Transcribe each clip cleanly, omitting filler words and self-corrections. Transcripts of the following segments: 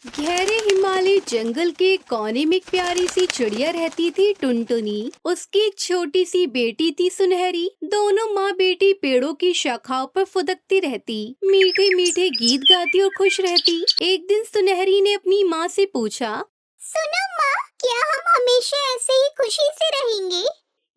गहरे हिमालय जंगल के कोने में एक प्यारी सी चिड़िया रहती थी, टुनटुनी। उसकी एक छोटी सी बेटी थी, सुनहरी। दोनों माँ बेटी पेड़ों की शाखाओं पर फुदकती रहती, मीठे मीठे गीत गाती और खुश रहती। एक दिन सुनहरी ने अपनी माँ से पूछा, सुनो माँ, क्या हम हमेशा ऐसे ही खुशी से रहेंगे?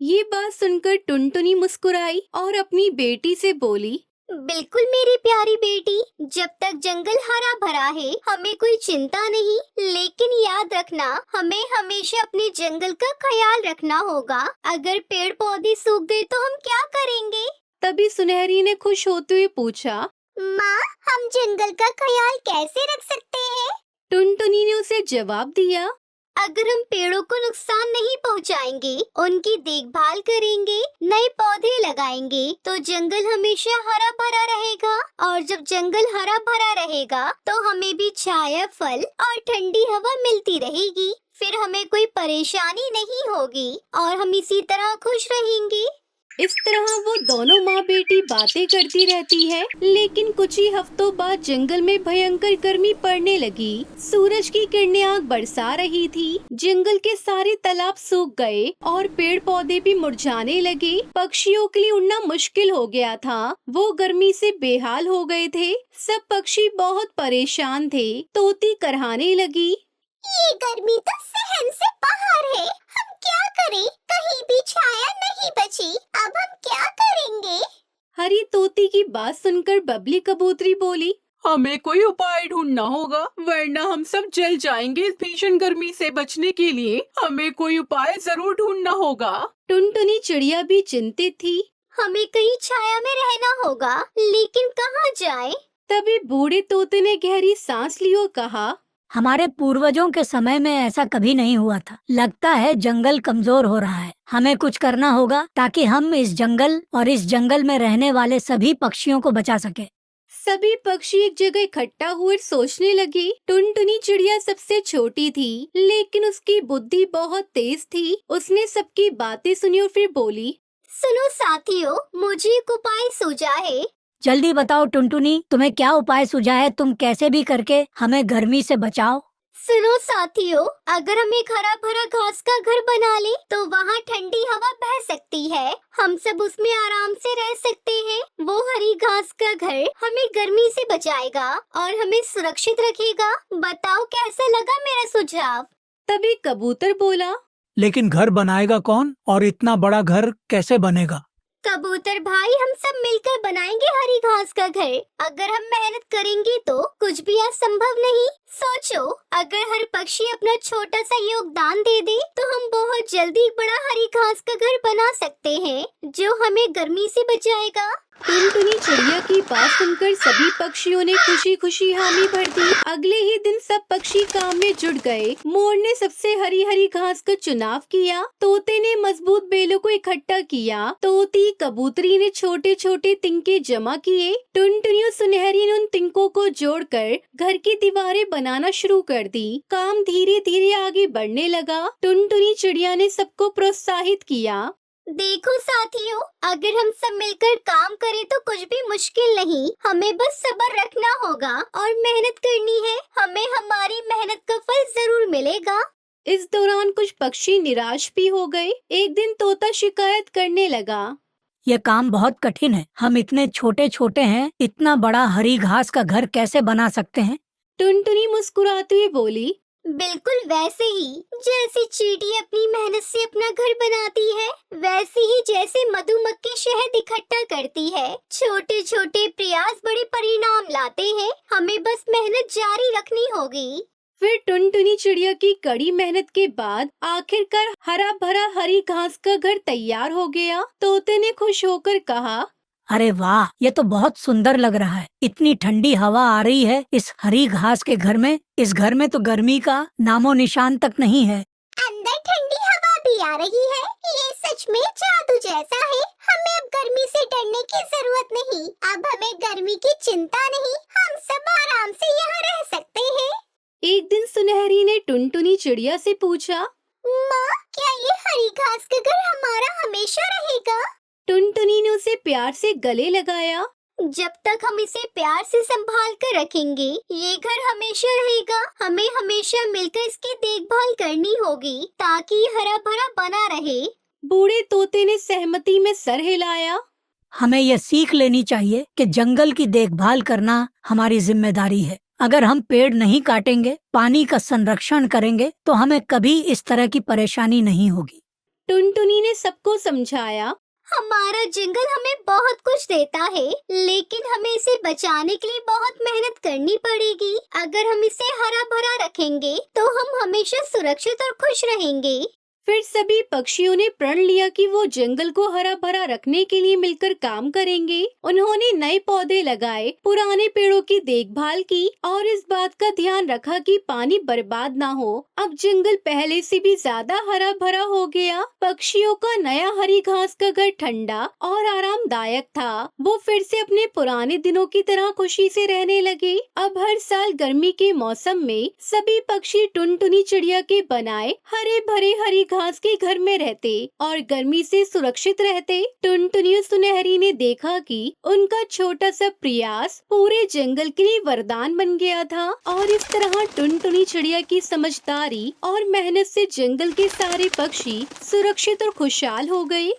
ये बात सुनकर टुनटुनी मुस्कुराई और अपनी बेटी से बोली, बिल्कुल मेरी प्यारी बेटी, जब तक जंगल हरा भरा है हमें कोई चिंता नहीं। लेकिन याद रखना, हमें हमेशा अपने जंगल का ख्याल रखना होगा। अगर पेड़ पौधे सूख गए तो हम क्या करेंगे? तभी सुनहरी ने खुश होते हुए पूछा, माँ, हम जंगल का ख्याल कैसे रख सकते हैं? टुनटुनी ने उसे जवाब दिया, अगर हम पेड़ों को नुकसान नहीं पहुंचाएंगे, उनकी देखभाल करेंगे, नए पौधे लगाएंगे, तो जंगल हमेशा हरा भरा रहेगा। और जब जंगल हरा भरा रहेगा तो हमें भी छाया, फल और ठंडी हवा मिलती रहेगी। फिर हमें कोई परेशानी नहीं होगी और हम इसी तरह खुश रहेंगे। इस तरह वो दोनों माँ बेटी बातें करती रहती है। लेकिन कुछ ही हफ्तों बाद जंगल में भयंकर गर्मी पड़ने लगी। सूरज की किरणें आग बरसा रही थी। जंगल के सारे तालाब सूख गए और पेड़ पौधे भी मुरझाने लगे। पक्षियों के लिए उड़ना मुश्किल हो गया था। वो गर्मी से बेहाल हो गए थे। सब पक्षी बहुत परेशान थे। तोती करहाने लगी, ये गर्मी तो सहन से बाहर है। हम क्या करें? कहीं भी छाया नहीं बची। अब हम क्या करेंगे? हरी तोती की बात सुनकर बबली कबूतरी बोली, हमें कोई उपाय ढूंढना होगा, वरना हम सब जल जाएंगे। इस भीषण गर्मी से बचने के लिए हमें कोई उपाय जरूर ढूंढना होगा। टुनटुनी चिड़िया भी चिंतित थी। हमें कहीं छाया में रहना होगा, लेकिन कहाँ जाएं? तभी बूढ़े तोते ने गहरी सांस ली और कहा, हमारे पूर्वजों के समय में ऐसा कभी नहीं हुआ था। लगता है जंगल कमजोर हो रहा है। हमें कुछ करना होगा ताकि हम इस जंगल और इस जंगल में रहने वाले सभी पक्षियों को बचा सके। सभी पक्षी एक जगह इकट्ठा हुए सोचने लगे। टुनटुनी चिड़िया सबसे छोटी थी, लेकिन उसकी बुद्धि बहुत तेज थी। उसने सबकी बातें सुनी और फिर बोली, सुनो साथियों, मुझे एक उपाय सूझा है। जल्दी बताओ टुनटुनी, तुम्हें क्या उपाय सूझा है? तुम कैसे भी करके हमें गर्मी से बचाओ। सुनो साथियों, अगर हम एक हरा भरा घास का घर बना ले तो वहाँ ठंडी हवा बह सकती है। हम सब उसमें आराम से रह सकते हैं। वो हरी घास का घर हमें गर्मी से बचाएगा और हमें सुरक्षित रखेगा। बताओ कैसा लगा मेरा सुझाव? तभी कबूतर बोला, लेकिन घर बनाएगा कौन और इतना बड़ा घर कैसे बनेगा? कबूतर भाई, हम सब मिलकर बनाएंगे हरी घास का घर। अगर हम मेहनत करेंगे तो कुछ भी असंभव नहीं। सोचो, अगर हर पक्षी अपना छोटा सा योगदान दे दे तो हम बहुत जल्दी एक बड़ा हरी घास का घर बना सकते हैं, जो हमें गर्मी से बचाएगा। टुनटुनी चिड़िया की बात सुनकर सभी पक्षियों ने खुशी खुशी हामी भर दी। अगले ही दिन सब पक्षी काम में जुट गए। मोर ने सबसे हरी हरी घास का चुनाव किया। तोते ने मजबूत बेलों को इकट्ठा किया। तोती कबूतरी ने छोटे छोटे तिनके जमा किए। टुनटुनी और सुनहरी ने उन तिनकों को जोड़कर घर की दीवारें बनाना शुरू कर दी। काम धीरे धीरे आगे बढ़ने लगा। टुनटुनी चिड़िया ने सबको प्रोत्साहित किया, देखो साथियों, अगर हम सब मिलकर काम करें तो कुछ भी मुश्किल नहीं। हमें बस सब्र रखना होगा और मेहनत करनी है। हमें हमारी मेहनत का फल जरूर मिलेगा। इस दौरान कुछ पक्षी निराश भी हो गए। एक दिन तोता शिकायत करने लगा, ये काम बहुत कठिन है। हम इतने छोटे छोटे हैं, इतना बड़ा हरी घास का घर कैसे बना सकते हैं? टुनटुनी मुस्कुराते हुए बोली, बिल्कुल वैसे ही जैसे चींटी अपनी मेहनत से अपना घर बनाती है, वैसे ही जैसे मधुमक्खी शहद इकट्ठा करती है। छोटे छोटे प्रयास बड़े परिणाम लाते हैं। हमें बस मेहनत जारी रखनी होगी। फिर टुनटुनी चिड़िया की कड़ी मेहनत के बाद आखिरकार हरा भरा हरी घास का घर तैयार हो गया। तोते ने खुश होकर कहा, अरे वाह, ये तो बहुत सुंदर लग रहा है। इतनी ठंडी हवा आ रही है इस हरी घास के घर में। इस घर में तो गर्मी का नामो निशान तक नहीं है। अंदर ठंडी हवा भी आ रही है। ये सच में जादू जैसा है। हमें अब गर्मी से डरने की जरूरत नहीं। अब हमें गर्मी की चिंता नहीं। हम सब आराम से यहाँ रह सकते हैं। एक दिन सुनहरी ने टुनटुनी चिड़िया से पूछा, माँ, क्या ये हरी घास का घर हमारा हमेशा रहेगा? टुनटुनी ने उसे प्यार से गले लगाया। जब तक हम इसे प्यार से संभाल कर रखेंगे ये घर हमेशा रहेगा। हमें हमेशा मिलकर इसकी देखभाल करनी होगी ताकि ये हरा भरा बना रहे। बूढ़े तोते ने सहमति में सर हिलाया। हमें यह सीख लेनी चाहिए कि जंगल की देखभाल करना हमारी जिम्मेदारी है। अगर हम पेड़ नहीं काटेंगे, पानी का संरक्षण करेंगे तो हमें कभी इस तरह की परेशानी नहीं होगी। टुनटुनी ने सबको समझाया। हमारा जंगल हमें बहुत कुछ देता है, लेकिन हमें इसे बचाने के लिए बहुत मेहनत करनी पड़ेगी। अगर हम इसे हरा भरा रखेंगे तो हम हमेशा सुरक्षित और खुश रहेंगे। फिर सभी पक्षियों ने प्रण लिया कि वो जंगल को हरा भरा रखने के लिए मिलकर काम करेंगे। उन्होंने नए पौधे लगाए, पुराने पेड़ों की देखभाल की और इस बात का ध्यान रखा कि पानी बर्बाद ना हो। अब जंगल पहले से भी ज्यादा हरा भरा हो गया। पक्षियों का नया हरी घास का घर ठंडा और आरामदायक था। वो फिर से अपने पुराने दिनों की तरह खुशी से रहने लगे। अब हर साल गर्मी के मौसम में सभी पक्षी टुनटुनी चिड़िया के बनाए हरे भरे हरी घास के घर में रहते और गर्मी से सुरक्षित रहते। टुनटुनी और सुनहरी ने देखा कि उनका छोटा सा प्रयास पूरे जंगल के लिए वरदान बन गया था और इस तरह टुनटुनी चिड़िया की समझदारी और मेहनत से जंगल के सारे पक्षी सुरक्षित और खुशहाल हो गए।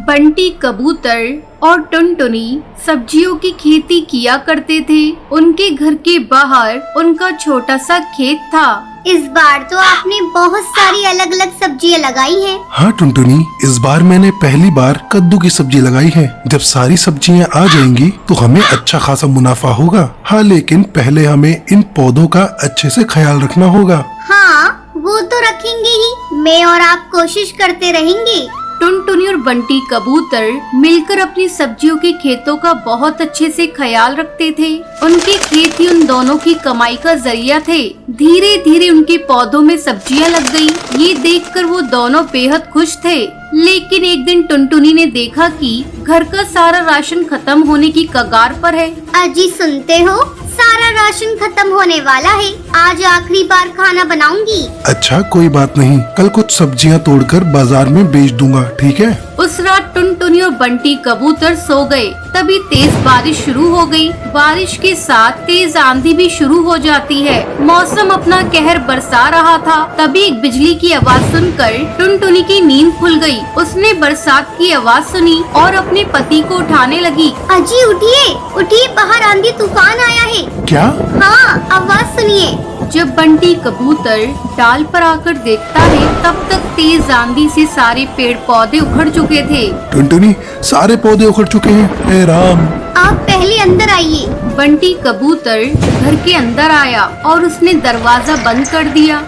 बंटी कबूतर और टुनटुनी सब्जियों की खेती किया करते थे। उनके घर के बाहर उनका छोटा सा खेत था। इस बार तो आपने बहुत सारी अलग अलग सब्जियां लगाई हैं। हाँ टुनटुनी, इस बार मैंने पहली बार कद्दू की सब्जी लगाई है। जब सारी सब्जियां आ जाएंगी तो हमें अच्छा खासा मुनाफा होगा। हाँ, लेकिन पहले हमें इन पौधों का अच्छे से ख्याल रखना होगा। हाँ, वो तो रखेंगे ही। मैं और आप कोशिश करते रहेंगे। टुनटुनी और बंटी कबूतर मिलकर अपनी सब्जियों के खेतों का बहुत अच्छे से ख्याल रखते थे। उनके खेत ही उन दोनों की कमाई का जरिया थे। धीरे धीरे उनके पौधों में सब्जियां लग गई। ये देखकर वो दोनों बेहद खुश थे। लेकिन एक दिन टुनटुनी ने देखा कि घर का सारा राशन खत्म होने की कगार पर है। अजी सुनते हो, सारा राशन खत्म होने वाला है। आज आखिरी बार खाना बनाऊंगी। अच्छा, कोई बात नहीं, कल कुछ सब्जियां तोड़कर बाजार में बेच दूंगा, ठीक है? उस रात टुनटुनी और बंटी कबूतर सो गए। तभी तेज बारिश शुरू हो गई। बारिश के साथ तेज आंधी भी शुरू हो जाती है। मौसम अपना कहर बरसा रहा था। तभी एक बिजली की आवाज सुनकर टुनटुनी की नींद खुल गई। उसने बरसात की आवाज सुनी और अपने पति को उठाने लगी। अजी उठिए, उठिए, बाहर आंधी तूफान आया है। क्या? हाँ, आवाज सुनिए। जब बंटी कबूतर डाल पर आकर देखता है तब तक तेज आंधी से सारे पेड़ पौधे उखड़ चुके थे। टुनटुनी, सारे पौधे उखड़ चुके हैं। हे राम! आप पहले अंदर आइए। बंटी कबूतर घर के अंदर आया और उसने दरवाजा बंद कर दिया।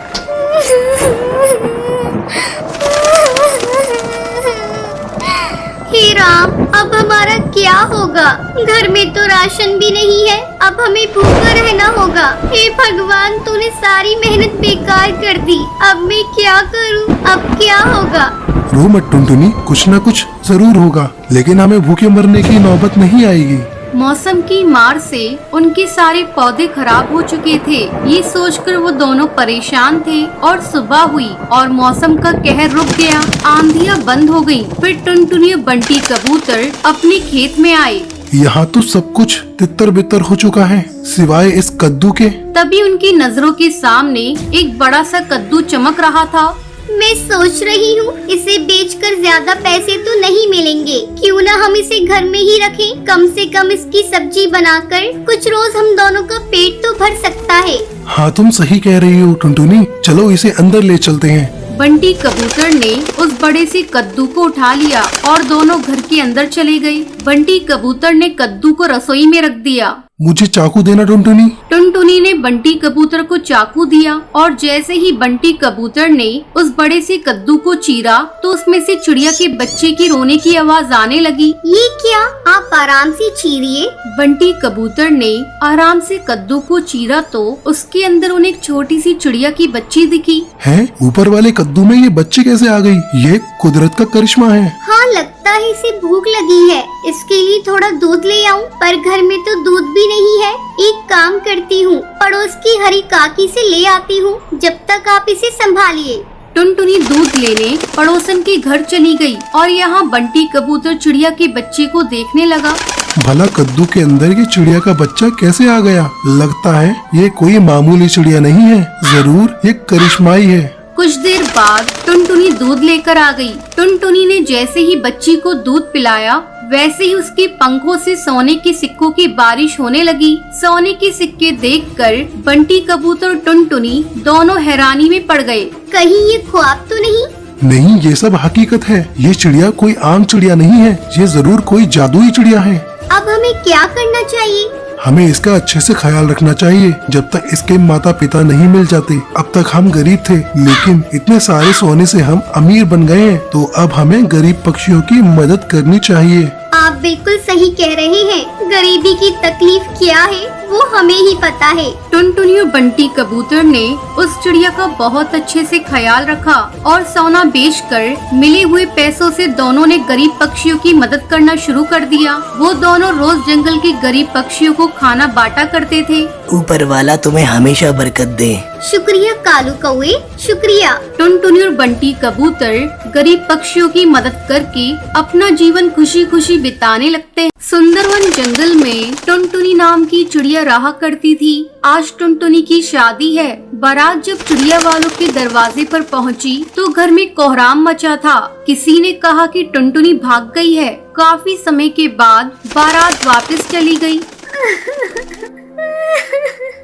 हे राम, अब हमारा क्या होगा? घर में तो राशन भी नहीं है। अब हमें भूखा रहना होगा। हे भगवान, तूने सारी मेहनत बेकार कर दी। अब मैं क्या करूं? अब क्या होगा? रो मत टुनटुनी, कुछ न कुछ जरूर होगा, लेकिन हमें भूखे मरने की नौबत नहीं आएगी। मौसम की मार से उनके सारे पौधे खराब हो चुके थे। ये सोचकर वो दोनों परेशान थे और सुबह हुई और मौसम का कहर रुक गया। आंधियां बंद हो गईं। फिर टुनटुनी और बंटी कबूतर अपने खेत में आए। यहाँ तो सब कुछ तितर बितर हो चुका है, सिवाय इस कद्दू के। तभी उनकी नजरों के सामने एक बड़ा सा कद्दू चमक रहा था। मैं सोच रही हूँ इसे बेचकर ज्यादा पैसे तो नहीं मिलेंगे। क्यों ना हम इसे घर में ही रखें। कम से कम इसकी सब्जी बनाकर कुछ रोज हम दोनों का पेट तो भर सकता है। हाँ, तुम सही कह रही हो टुनटुनी, चलो इसे अंदर ले चलते हैं। बंटी कबूतर ने उस बड़े से कद्दू को उठा लिया और दोनों घर के अंदर चले गए। बंटी कबूतर ने कद्दू को रसोई में रख दिया। मुझे चाकू देना टुनटुनी। टुनटुनी ने बंटी कबूतर को चाकू दिया और जैसे ही बंटी कबूतर ने उस बड़े से कद्दू को चीरा तो उसमें से चिड़िया के बच्चे की रोने की आवाज आने लगी। ये क्या? आप आराम से चीरिए। बंटी कबूतर ने आराम से कद्दू को चीरा तो उसके अंदर उन्हें एक छोटी सी चिड़िया की बच्ची दिखी। है, ऊपर वाले कद्दू में ये बच्चे कैसे आ गई? ये कुदरत का करिश्मा है। हाँ, लगता लगता है इसे भूख लगी है, इसके लिए थोड़ा दूध ले आऊं, पर घर में तो दूध भी नहीं है। एक काम करती हूँ, पड़ोस की हरी काकी से ले आती हूँ, जब तक आप इसे संभालिए। टुनटुनी दूध लेने पड़ोसन के घर चली गई और यहाँ बंटी कबूतर चिड़िया के बच्चे को देखने लगा। भला कद्दू के अंदर ये चिड़िया का बच्चा कैसे आ गया? लगता है ये कोई मामूली चिड़िया नहीं है, जरूर ये करिश्माई है। कुछ देर बाद टुनटुनी दूध लेकर आ गई। टुनटुनी ने जैसे ही बच्ची को दूध पिलाया, वैसे ही उसके पंखों से सोने के सिक्कों की बारिश होने लगी। सोने के सिक्के देखकर बंटी कबूतर और टुनटुनी दोनों हैरानी में पड़ गए। कहीं ये ख्वाब तो नहीं? नहीं, ये सब हकीकत है। ये चिड़िया कोई आम चिड़िया नहीं है, ये जरूर कोई जादुई चिड़िया है। अब हमें क्या करना चाहिए? हमें इसका अच्छे से ख्याल रखना चाहिए। जब तक इसके माता पिता नहीं मिल जाते, अब तक हम गरीब थे, लेकिन इतने सारे सोने से हम अमीर बन गए हैं, तो अब हमें गरीब पक्षियों की मदद करनी चाहिए। आप बिल्कुल सही कह रहे हैं। गरीबी की तकलीफ क्या है वो हमें ही पता है। टुनटुनी और बंटी कबूतर ने उस चिड़िया का बहुत अच्छे से ख्याल रखा और सोना बेचकर मिले हुए पैसों से दोनों ने गरीब पक्षियों की मदद करना शुरू कर दिया। वो दोनों रोज जंगल के गरीब पक्षियों को खाना बांटा करते थे। ऊपर वाला तुम्हें हमेशा बरकत दे। शुक्रिया कालू कौवे, शुक्रिया। टुनटुनी और बंटी कबूतर गरीब पक्षियों की मदद करके अपना जीवन खुशी खुशी बिताने लगते हैं। सुंदरवन जंगल में टुनटुनी नाम की चिड़िया रहा करती थी। आज टुनटुनी की शादी है। बारात जब चिड़िया वालों के दरवाजे पर पहुंची, तो घर में कोहराम मचा था। किसी ने कहा कि टुनटुनी भाग गई है। काफी समय के बाद बारात वापस चली गई।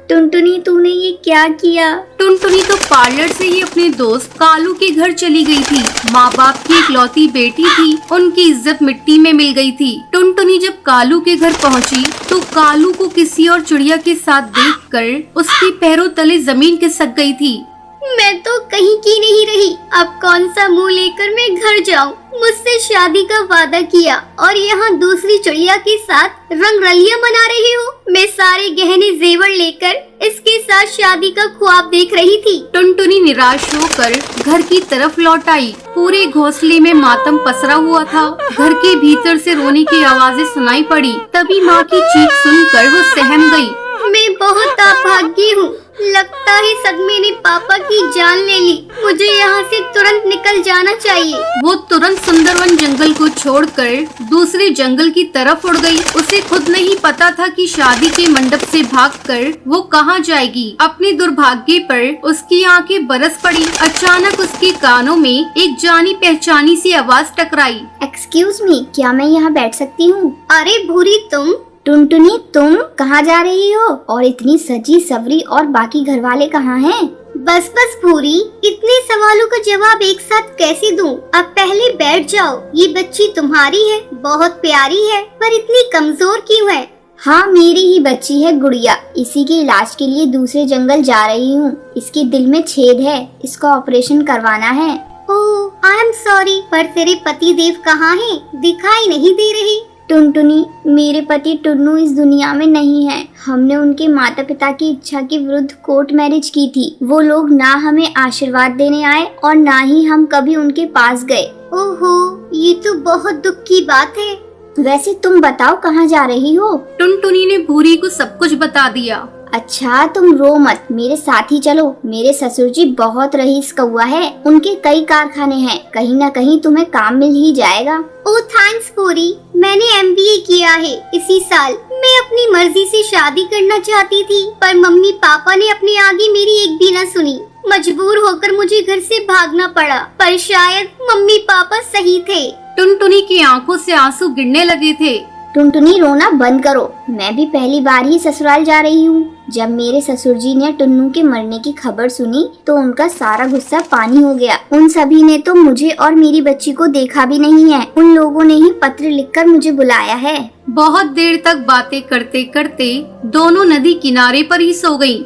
टुनटुनी, तूने ये क्या किया? टुनटुनी तो पार्लर से ही अपने दोस्त कालू के घर चली गई थी। माँ बाप की इकलौती बेटी थी, उनकी इज्जत मिट्टी में मिल गई थी। टुनटुनी जब कालू के घर पहुँची, तो कालू को किसी और चिड़िया के साथ देखकर उसके पैरों तले जमीन खिसक गई थी। मैं तो कहीं की नहीं रही। अब कौन सा मुंह लेकर मैं घर जाऊं? मुझसे शादी का वादा किया और यहाँ दूसरी चिड़िया के साथ रंगरलियां मना रही हूँ। मैं सारे गहने जेवर लेकर इसके साथ शादी का ख्वाब देख रही थी। टुनटुनी निराश होकर घर की तरफ लौट आई। पूरे घोंसले में मातम पसरा हुआ था। घर के भीतर से रोने की आवाजें सुनाई पड़ी। तभी माँ की चीख सुनकर वो सहम गई। मैं बहुत अभागी हूँ। लगता है सदमे ने पापा की जान ले ली। मुझे यहाँ से तुरंत निकल जाना चाहिए। वो तुरंत सुंदरवन जंगल को छोड़कर दूसरे जंगल की तरफ उड़ गई। उसे खुद नहीं पता था कि शादी के मंडप से भागकर वो कहाँ जाएगी। अपने दुर्भाग्य पर उसकी आंखें बरस पड़ी। अचानक उसके कानों में एक जानी पहचानी सी आवाज टकराई। एक्सक्यूज मी, क्या मैं यहाँ बैठ सकती हूँ? अरे भूरी, तुम? टुनटुनी, तुम कहाँ जा रही हो? और इतनी सजी सवरी और बाकी घर वाले कहाँ हैं? बस बस भूरी, इतने सवालों का जवाब एक साथ कैसे दूं? अब पहले बैठ जाओ। ये बच्ची तुम्हारी है, बहुत प्यारी है, पर इतनी कमजोर क्यों है? हाँ, मेरी ही बच्ची है गुड़िया। इसी के इलाज के लिए दूसरे जंगल जा रही हूँ। इसके दिल में छेद है, इसका ऑपरेशन करवाना है। ओह, आई एम सॉरी, पर तेरे पति देव कहाँ हैं? दिखाई नहीं दे रही। टुनटुनी, मेरे पति टुन्नू इस दुनिया में नहीं है। हमने उनके माता पिता की इच्छा के विरुद्ध कोर्ट मैरिज की थी। वो लोग ना हमें आशीर्वाद देने आए और ना ही हम कभी उनके पास गए। ओहो, ये तो बहुत दुख की बात है। वैसे तुम बताओ, कहाँ जा रही हो? टुनटुनी ने भूरी को सब कुछ बता दिया। अच्छा, तुम रो मत, मेरे साथ ही चलो। मेरे ससुर जी बहुत रईस कौआ है, उनके कई कारखाने हैं, कहीं न कहीं तुम्हें काम मिल ही जाएगा। ओह थैंक्स पूरी, मैंने MBA किया है इसी साल। मैं अपनी मर्जी से शादी करना चाहती थी, पर मम्मी पापा ने अपने आगे मेरी एक भी न सुनी। मजबूर होकर मुझे घर से भागना पड़ा, पर शायद मम्मी पापा सही थे। टुनटुनी की आंखों से आंसू गिरने लगे थे। टुनटुनी, रोना बंद करो। मैं भी पहली बार ही ससुराल जा रही हूँ। जब मेरे ससुर जी ने टुन्नू के मरने की खबर सुनी, तो उनका सारा गुस्सा पानी हो गया। उन सभी ने तो मुझे और मेरी बच्ची को देखा भी नहीं है। उन लोगों ने ही पत्र लिखकर मुझे बुलाया है। बहुत देर तक बातें करते करते दोनों नदी किनारे पर ही सो गईं।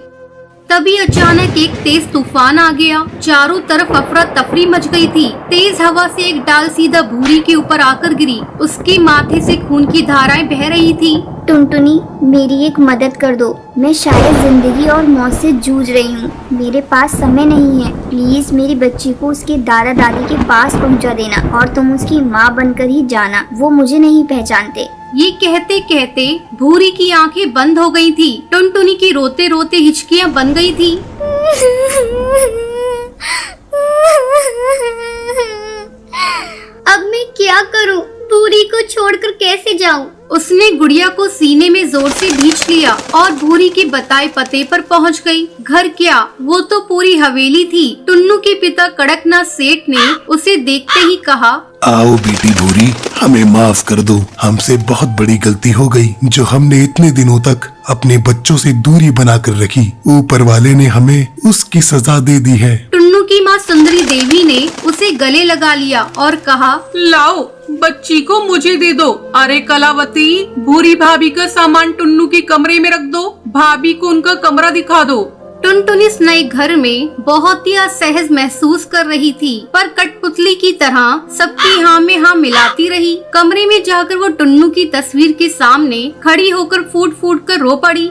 तभी अचानक एक तेज तूफान आ गया। चारों तरफ अफरा तफरी मच गई थी। तेज हवा से एक डाल सीधा भूरी के ऊपर आकर गिरी। उसके माथे से खून की धाराएं बह रही थी। टुनटुनी, मेरी एक मदद कर दो। मैं शायद जिंदगी और मौत से जूझ रही हूँ। मेरे पास समय नहीं है। प्लीज मेरी बच्ची को उसके दादा दादी के पास पहुँचा देना और तुम उसकी माँ बनकर ही जाना। वो मुझे नहीं पहचानते। ये कहते कहते भूरी की आंखें बंद हो गई थी। टुनटुनी की रोते रोते हिचकियां बन गई थी। अब मैं क्या करूं? भूरी को छोड़कर कैसे जाऊं? उसने गुड़िया को सीने में जोर से भींच लिया और भूरी के बताए पते पर पहुंच गई। घर क्या, वो तो पूरी हवेली थी। टुन्नू के पिता कड़कनाथ सेठ ने उसे देखते ही कहा, आओ बेटी भूरी, हमें माफ कर दो। हमसे बहुत बड़ी गलती हो गई जो हमने इतने दिनों तक अपने बच्चों से दूरी बनाकर रखी। ऊपर वाले ने हमें उसकी सजा दे दी है। टुन्नू की माँ सुंदरी देवी ने उसे गले लगा लिया और कहा, लाओ बच्ची को मुझे दे दो। अरे कलावती, भूरी भाभी का सामान टुन्नू के कमरे में रख दो। भाभी को उनका कमरा दिखा दो। टुनटुन इस नए घर में बहुत ही असहज महसूस कर रही थी, पर कठपुतली की तरह सबकी हाँ में हाँ मिलाती रही। कमरे में जाकर वो टुन्नू की तस्वीर के सामने खड़ी होकर फूट फूट कर रो पड़ी।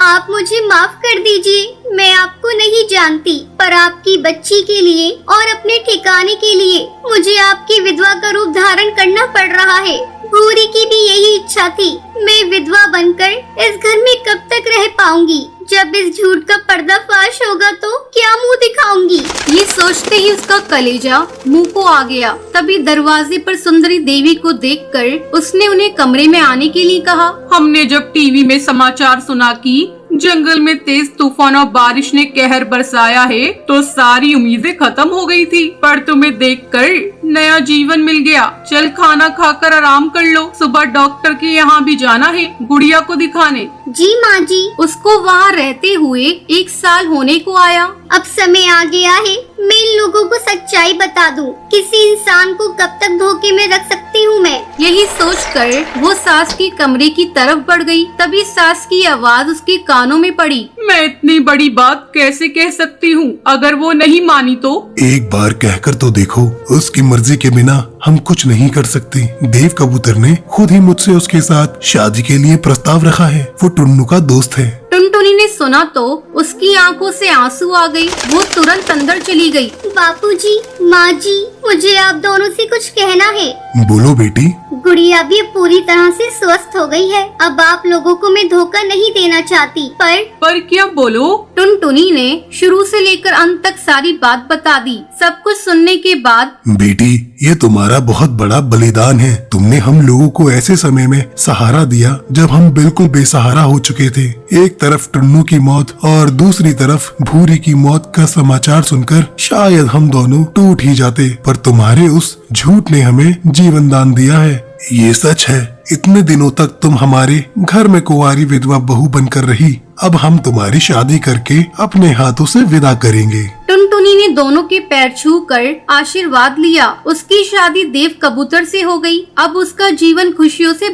आप मुझे माफ कर दीजिए। मैं आपको नहीं जानती, पर आपकी बच्ची के लिए और अपने ठिकाने के लिए मुझे आपकी विधवा का रूप धारण करना पड़ रहा है। भूरी की भी यही इच्छा थी। मैं विधवा बनकर इस घर में कब तक रह पाऊंगी? जब इस झूठ का पर्दाफाश होगा तो क्या मुंह दिखाऊंगी? ये सोचते ही उसका कलेजा मुंह को आ गया। तभी दरवाजे पर सुंदरी देवी को देखकर उसने उन्हें कमरे में आने के लिए कहा। हमने जब टीवी में समाचार सुना कि जंगल में तेज तूफान और बारिश ने कहर बरसाया है तो सारी उम्मीदें खत्म हो गई थी, पर तुम्हें देखकर नया जीवन मिल गया। चल खाना खाकर आराम कर लो। सुबह डॉक्टर के यहाँ भी जाना है गुड़िया को दिखाने। जी माँ जी। उसको वहाँ रहते हुए 1 साल होने को आया। अब समय आ गया है मैं इन लोगों को सच्चाई बता दूं। किसी इंसान को कब तक धोखे में रख सकती हूँ मैं? यही सोचकर वो सास के कमरे की तरफ बढ़ गई। तभी सास की आवाज उसके कानों में पड़ी। मैं इतनी बड़ी बात कैसे कह सकती हूँ? अगर वो नहीं मानी तो? एक बार कहकर तो देखो। उसकी मर्जी के बिना हम कुछ नहीं कर सकते। देव कबूतर ने खुद ही मुझसे उसके साथ शादी के लिए प्रस्ताव रखा है। वो टुन्नू का दोस्त है। टुनटुनी ने सुना तो उसकी आंखों से आंसू आ गई। वो तुरंत अंदर चली गई। बापूजी, माँ जी, मुझे आप दोनों से कुछ कहना है। बोलो बेटी। गुड़िया भी पूरी तरह से स्वस्थ हो गई है। अब आप लोगों को मैं धोखा नहीं देना चाहती, पर क्या बोलो? टुनटुनी ने शुरू से लेकर अंत तक सारी बात बता दी। सब कुछ सुनने के बाद, बेटी ये तुम्हारा बहुत बड़ा बलिदान है। तुमने हम लोगों को ऐसे समय में सहारा दिया जब हम बिल्कुल बेसहारा हो चुके थे। एक तरफ टुन्नू की मौत और दूसरी तरफ भूरी की मौत का समाचार सुनकर शायद हम दोनों टूट ही जाते, पर तुम्हारे उस झूठ ने हमें जीवन दान दिया है। ये सच है। इतने दिनों तक तुम हमारे घर में कुंवारी विधवा बहू बनकर रही। अब हम तुम्हारी शादी करके अपने हाथों से विदा करेंगे। टुनटुनी ने दोनों के पैर छूकर आशीर्वाद लिया। उसकी शादी देव कबूतर से हो गई। अब उसका जीवन खुशियों से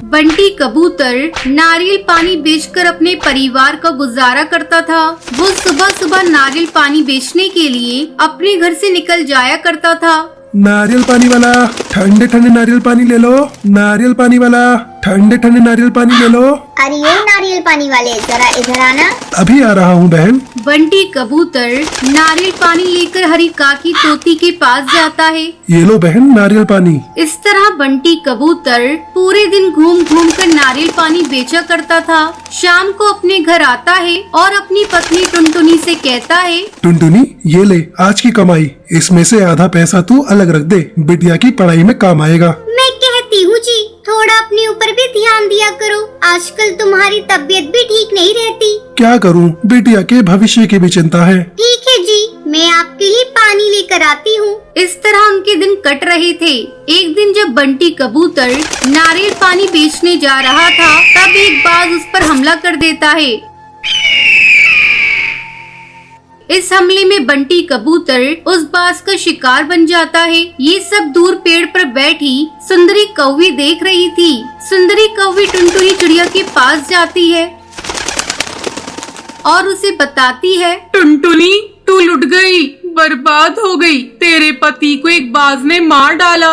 बंटी कबूतर नारियल पानी बेचकर अपने परिवार का गुजारा करता था। वो सुबह सुबह नारियल पानी बेचने के लिए अपने घर से निकल जाया करता था। नारियल पानी वाला, ठंडे ठंडे नारियल पानी ले लो। नारियल पानी वाला, ठंडे ठंडे नारियल पानी ले लो। अरे ओ नारियल पानी वाले, जरा इधर आना। अभी आ रहा हूँ बहन। बंटी कबूतर नारियल पानी लेकर हरी काकी तोती के पास जाता है। ये लो बहन नारियल पानी। इस तरह बंटी कबूतर पूरे दिन घूम घूम कर नारियल पानी बेचा करता था। शाम को अपने घर आता है और अपनी पत्नी टुनटुनी से कहता है, टुनटुनी ये ले आज की कमाई, इसमें से आधा पैसा तू अलग रख दे, बिटिया की पढ़ाई में काम आएगा। मैं कहती हूँ जी, थोड़ा अपने ऊपर भी ध्यान दिया करो। आजकल तुम्हारी तबीयत भी ठीक नहीं रहती। क्या करूँ, बिटिया के भविष्य की भी चिंता है। ठीक है जी, मैं आपके लिए पानी लेकर आती हूँ। इस तरह उनके दिन कट रहे थे। एक दिन जब बंटी कबूतर नारियल पानी बेचने जा रहा था, तब एक बाज उस पर हमला कर देता है। अरे ओ नारियल पानी वाले, जरा इधर आना। अभी आ रहा हूँ बहन। बंटी कबूतर नारियल पानी लेकर हरी काकी तोती के पास जाता है। ये लो बहन नारियल पानी। इस तरह बंटी कबूतर पूरे दिन घूम घूम कर नारियल पानी बेचा करता था। शाम को अपने घर आता है और अपनी पत्नी टुनटुनी से कहता है, टुनटुनी ने शुरू से लेकर अंत तक सारी बात बताई। इस हमले में बंटी कबूतर उस बाज का शिकार बन जाता है। ये सब दूर पेड़ पर बैठी सुंदरी कौवी देख रही थी। सुंदरी कौवी टुनटुनी चिड़िया के पास जाती है और उसे बताती है, टुनटुनी तू लुट गई, बर्बाद हो गई। तेरे पति को एक बाज ने मार डाला।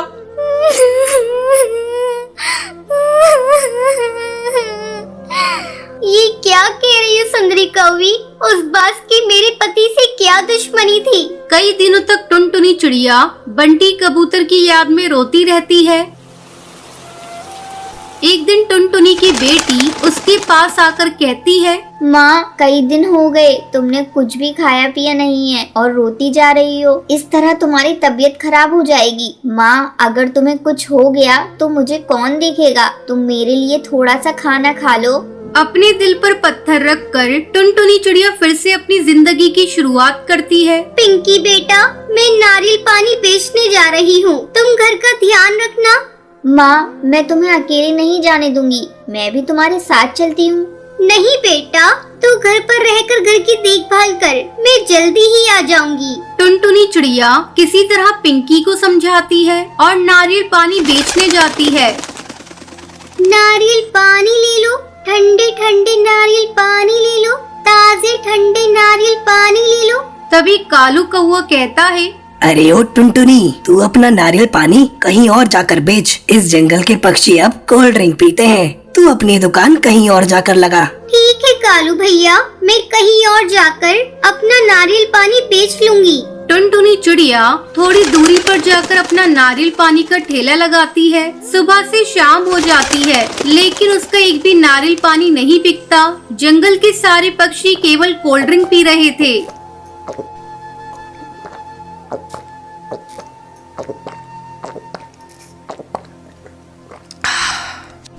ये क्या कह रही है सुंदरी कौवी? उस बाज की मेरे पति से क्या दुश्मनी थी? कई दिनों तक टुनटुनी चिड़िया बंटी कबूतर की याद में रोती रहती है। एक दिन टुनटुनी की बेटी उसके पास आकर कहती है, माँ, कई दिन हो गए तुमने कुछ भी खाया पिया नहीं है और रोती जा रही हो। इस तरह तुम्हारी तबीयत खराब हो जाएगी। माँ, अगर तुम्हें कुछ हो गया तो मुझे कौन देखेगा? तुम मेरे लिए थोड़ा सा खाना खा लो। अपने दिल पर पत्थर रखकर टुनटुनी चिड़िया फिर से अपनी जिंदगी की शुरुआत करती है। पिंकी बेटा, मैं नारियल पानी बेचने जा रही हूँ, तुम घर का ध्यान रखना। माँ, मैं तुम्हें अकेले नहीं जाने दूंगी, मैं भी तुम्हारे साथ चलती हूँ। नहीं बेटा, तू घर पर रहकर घर की देखभाल कर, मैं जल्दी ही आ जाऊंगी। टुनटुनी चिड़िया किसी तरह पिंकी को समझाती है और नारियल पानी बेचने जाती है। नारियल पानी ले लो, ठंडे ठंडे नारियल पानी ले लो, ताजे ठंडे नारियल पानी ले लो। तभी कालू कौवा कहता है, अरे ओ टुनटुनी, तू अपना नारियल पानी कहीं और जाकर बेच। इस जंगल के पक्षी अब कोल्ड ड्रिंक पीते हैं। तू अपनी दुकान कहीं और जाकर लगा। ठीक है कालू भैया, मैं कहीं और जाकर अपना नारियल पानी बेच लूंगी। टुनटुनी चिड़िया थोड़ी दूरी पर जाकर अपना नारियल पानी का ठेला लगाती है। सुबह से शाम हो जाती है, लेकिन उसका एक भी नारियल पानी नहीं बिकता। जंगल के सारे पक्षी केवल कोल्ड ड्रिंक पी रहे थे।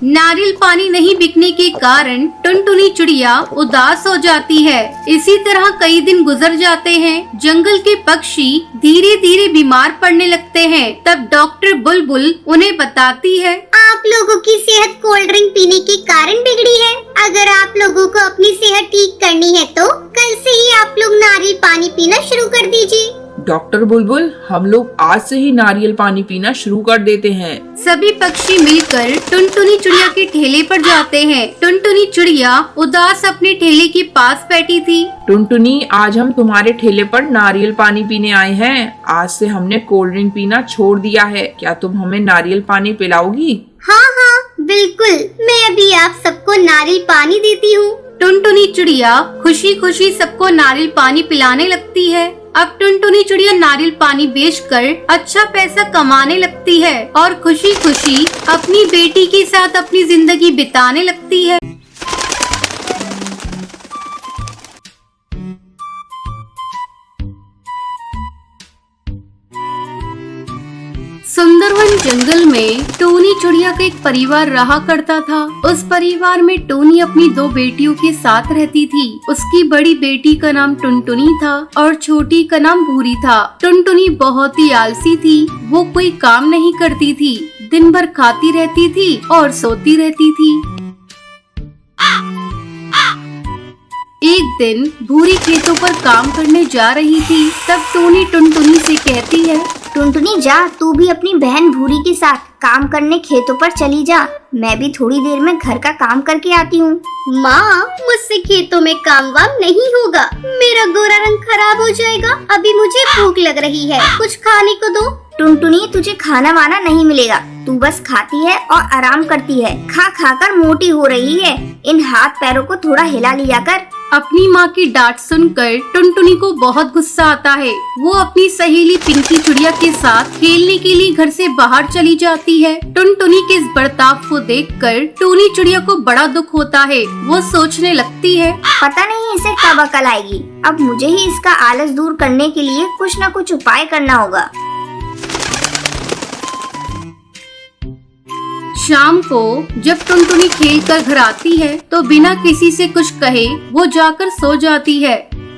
नारियल पानी नहीं बिकने के कारण टुनटुनी चिड़िया उदास हो जाती है। इसी तरह कई दिन गुजर जाते हैं। जंगल के पक्षी धीरे धीरे बीमार पड़ने लगते हैं। तब डॉक्टर बुलबुल उन्हें बताती है, आप लोगों की सेहत कोल्ड ड्रिंक पीने के कारण बिगड़ी है। अगर आप लोगों को अपनी सेहत ठीक करनी है तो कल से ही आप लोग नारियल पानी पीना शुरू कर दीजिए। डॉक्टर बुलबुल, हम लोग आज से ही नारियल पानी पीना शुरू कर देते हैं। सभी पक्षी मिलकर टुनटुनी चिड़िया के ठेले पर जाते हैं। टुनटुनी चिड़िया उदास अपने ठेले के पास बैठी थी। टुनटुनी, आज हम तुम्हारे ठेले पर नारियल पानी पीने आए हैं। आज से हमने कोल्ड ड्रिंक पीना छोड़ दिया है। क्या तुम हमें नारियल पानी पिलाओगी? हाँ हाँ बिल्कुल, मैं अभी आप सबको नारियल पानी देती हूँ। टुनटुनी चिड़िया खुशी खुशी सबको नारियल पानी पिलाने लगती है। अब टुनटुनी चिड़िया नारियल पानी बेचकर अच्छा पैसा कमाने लगती है और खुशी खुशी अपनी बेटी के साथ अपनी जिंदगी बिताने लगती है। सुंदरवन जंगल में टोनी चिड़िया का एक परिवार रहा करता था। उस परिवार में टोनी अपनी दो बेटियों के साथ रहती थी। उसकी बड़ी बेटी का नाम टुनटुनी था और छोटी का नाम भूरी था। टुनटुनी बहुत ही आलसी थी। वो कोई काम नहीं करती थी, दिन भर खाती रहती थी और सोती रहती थी। एक दिन भूरी खेतों पर काम करने जा रही थी। तब टोनी टुनटुनी से कहती है, टुनटुनी जा, तू भी अपनी बहन भूरी के साथ काम करने खेतों पर चली जा। मैं भी थोड़ी देर में घर का काम करके आती हूँ। माँ, मुझसे खेतों में काम वाम नहीं होगा, मेरा गोरा रंग खराब हो जाएगा। अभी मुझे भूख लग रही है, कुछ खाने को दो। टुनटुनी, तुझे खाना वाना नहीं मिलेगा, तू बस खाती है और आराम करती है। खा खा कर मोटी हो रही है। इन हाथ पैरों को थोड़ा हिला लिया कर। अपनी माँ की डांट सुनकर टुनटुनी को बहुत गुस्सा आता है। वो अपनी सहेली पिंकी चिड़िया के साथ खेलने के लिए घर से बाहर चली जाती है। टुनटुनी के इस बर्ताव को देखकर टोनी चिड़िया को बड़ा दुख होता है। वो सोचने लगती है, पता नहीं इसे कब अकल आएगी। अब मुझे ही इसका आलस दूर करने के लिए कुछ न कुछ उपाय करना होगा। शाम को जब टुनटुनी खेल कर घर आती है तो बिना किसी से कुछ कहे वो जाकर सो जाती है।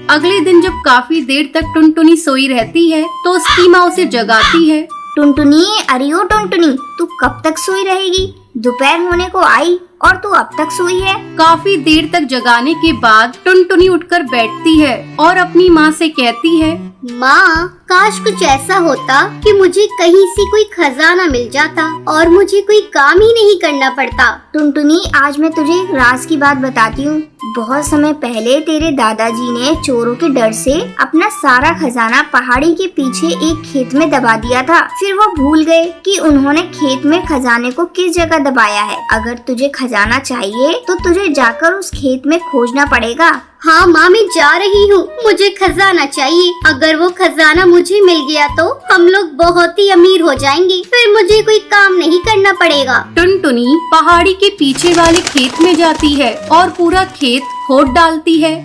अगले दिन जब काफी देर तक टुनटुनी सोई रहती है तो उसकी माँ उसे जगाती है। टुनटुनी, अरे ओ टुनटुनी, तू कब तक सोई रहेगी? दोपहर होने को आई, और तू अब तक सोई है। काफी देर तक जगाने के बाद टुनटुनी उठकर बैठती है और अपनी माँ से कहती है, माँ, काश कुछ ऐसा होता कि मुझे कहीं से कोई खजाना मिल जाता और मुझे कोई काम ही नहीं करना पड़ता। टुनटुनी, आज मैं तुझे एक राज की बात बताती हूँ। बहुत समय पहले तेरे दादाजी ने चोरों के डर से अपना सारा खजाना पहाड़ी के पीछे एक खेत में दबा दिया था। फिर वो भूल गए कि उन्होंने खेत में खजाने को किस जगह दबाया है। अगर तुझे खजाना चाहिए तो तुझे जाकर उस खेत में खोजना पड़ेगा। हाँ माँ, मैं जा रही हूँ, मुझे खजाना चाहिए। अगर वो खजाना मुझे मिल गया तो हम लोग बहुत ही अमीर हो जाएंगे, फिर मुझे कोई काम नहीं करना पड़ेगा। टुनटुनी पहाड़ी के पीछे वाले खेत में जाती है और पूरा खेत खोद डालती है,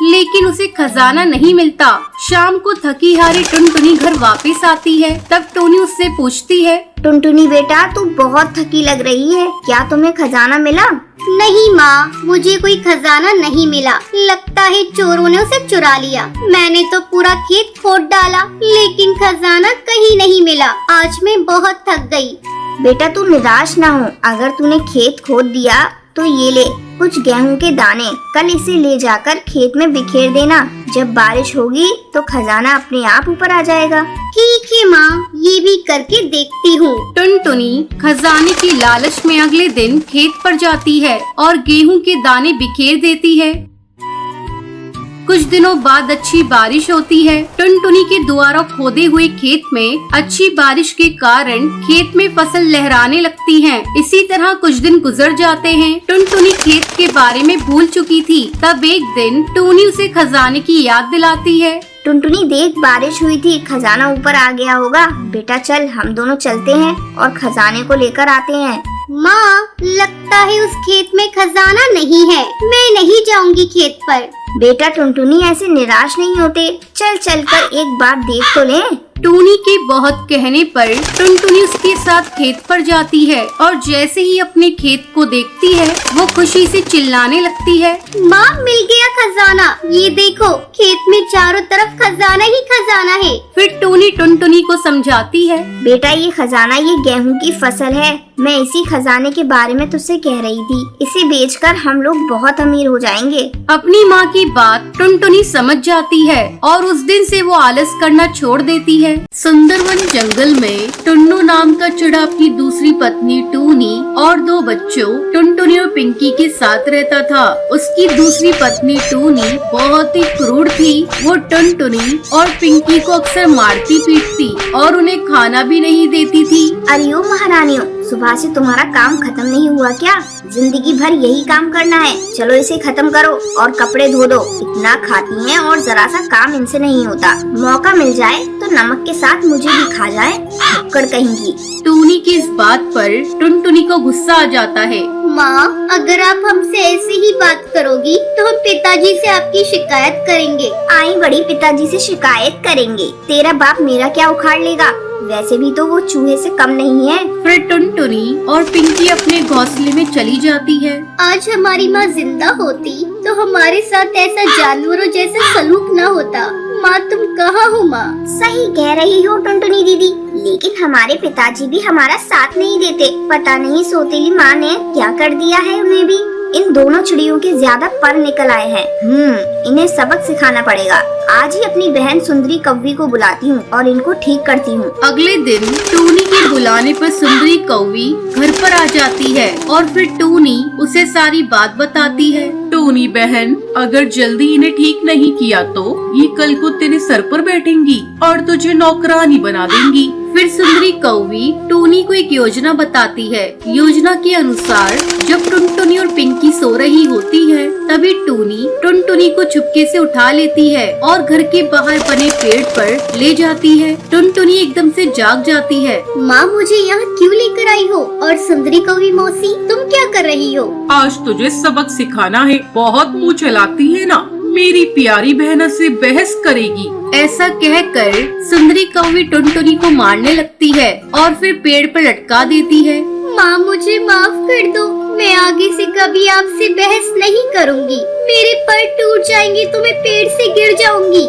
लेकिन उसे खजाना नहीं मिलता। शाम को थकी हारी टुनटुनी घर वापस आती है। तब टोनी उससे पूछती है, टुनटुनी बेटा, तू बहुत थकी लग रही है, क्या तुम्हें खजाना मिला? नहीं माँ, मुझे कोई खजाना नहीं मिला। लगता है चोरों ने उसे चुरा लिया। मैंने तो पूरा खेत खोद डाला, लेकिन खजाना कहीं नहीं मिला। आज मैं बहुत थक गई। बेटा तू निराश ना हो, अगर तूने खेत खोद दिया तो ये ले कुछ गेहूं के दाने, कल इसे ले जाकर खेत में बिखेर देना। जब बारिश होगी तो खजाना अपने आप ऊपर आ जाएगा। ठीक है माँ, ये भी करके देखती हूँ। टुनटुनी खजाने की लालच में अगले दिन खेत पर जाती है और गेहूं के दाने बिखेर देती है। कुछ दिनों बाद अच्छी बारिश होती है। टुनटुनी के द्वारा खोदे हुए खेत में अच्छी बारिश के कारण खेत में फसल लहराने लगती है। इसी तरह कुछ दिन गुजर जाते हैं। टुनटुनी खेत के बारे में भूल चुकी थी। तब एक दिन टूनी उसे खजाने की याद दिलाती है। टुनटुनी देख, बारिश हुई थी, खजाना ऊपर आ गया होगा। बेटा चल, हम दोनों चलते हैं और खजाने को लेकर आते हैं। माँ, लगता है उस खेत में खजाना नहीं है। मैं नहीं जाऊंगी खेत पर। बेटा टुनटुनी, ऐसे निराश नहीं होते, चल चल कर एक बार देख तो ले। टूनी के बहुत कहने पर टुनटुनी उसके साथ खेत पर जाती है और जैसे ही अपने खेत को देखती है वो खुशी से चिल्लाने लगती है, माँ, मिल गया खजाना। ये देखो, खेत में चारों तरफ खजाना ही खजाना है। फिर टूनी टुनटुनी को समझाती है, बेटा ये खजाना ये गेहूं की फसल है। मैं इसी खजाने के बारे में तुझसे कह रही थी। इसे बेचकर हम लोग बहुत अमीर हो जाएंगे। अपनी माँ की बात टुनटुनी समझ जाती है और उस दिन से वो आलस करना छोड़ देती है। सुंदरवन जंगल में टुन्नू नाम का चिड़ा अपनी दूसरी पत्नी टूनी और 2 बच्चों टुनटुनी और पिंकी के साथ रहता था। उसकी दूसरी पत्नी टूनी बहुत ही क्रूर थी। वो टुनटुनी और पिंकी को अक्सर मारती पीटती और उन्हें खाना भी नहीं देती थी। अरे ओ महारानियों, सुबह से तुम्हारा काम खत्म नहीं हुआ क्या? जिंदगी भर यही काम करना है। चलो इसे खत्म करो और कपड़े धो दो। इतना खाती हैं और जरा सा काम इनसे नहीं होता। मौका मिल जाए तो नमक के साथ मुझे भी खा जाए, भक्कड़ कहेंगी। टूनी की इस बात पर टुनटुनी को गुस्सा आ जाता है। माँ, अगर आप हमसे ऐसे ही बात करोगी तो हम पिताजी से आपकी शिकायत करेंगे। आई बड़ी, पिताजी से शिकायत करेंगे। तेरा बाप मेरा क्या उखाड़ लेगा? वैसे भी तो वो चूहे से कम नहीं है। फिर टुनटुनी और पिंकी अपने घोंसले में चली जाती है। आज हमारी माँ जिंदा होती तो हमारे साथ ऐसा जानवरों जैसा सलूक न होता। माँ, तुम कहाँ हो माँ? सही कह रही हो टुनटुनी दीदी, लेकिन हमारे पिताजी भी हमारा साथ नहीं देते। पता नहीं सौतेली माँ ने क्या कर दिया है उन्हें भी। इन दोनों चिड़ियों के ज्यादा पर निकल आए हैं। इन्हें सबक सिखाना पड़ेगा। आज ही अपनी बहन सुंदरी कौवी को बुलाती हूँ और इनको ठीक करती हूँ। अगले दिन टूनी के बुलाने पर सुंदरी कौवी घर पर आ जाती है और फिर टूनी उसे सारी बात बताती है। टूनी बहन, अगर जल्दी इन्हें ठीक नहीं किया तो ये कल को तेरे सर पर बैठेंगी और तुझे नौकरानी बना देंगी। फिर सुंदरी कौवी टूनी को एक योजना बताती है। योजना के अनुसार जब टुनटुनी और पिंकी सो रही होती है तभी टूनी टुनटुनी को चुपके से उठा लेती है और घर के बाहर बने पेड़ पर ले जाती है। टुनटुनी एकदम से जाग जाती है। माँ, मुझे यहाँ क्यों लेकर आई हो? और सुंदरी कौवी मौसी, तुम क्या कर रही हो? आज तुझे सबक सिखाना है। बहुत मुँह चलाती है ना, मेरी प्यारी बहन से बहस करेगी। ऐसा कहकर सुंदरी कौवी टुनटुनी को मारने लगती है और फिर पेड़ पर लटका देती है। माँ, मुझे माफ कर दो, मैं आगे से कभी आपसे बहस नहीं करूंगी। मेरे पर टूट जाएंगे तो मैं पेड़ से गिर जाऊंगी।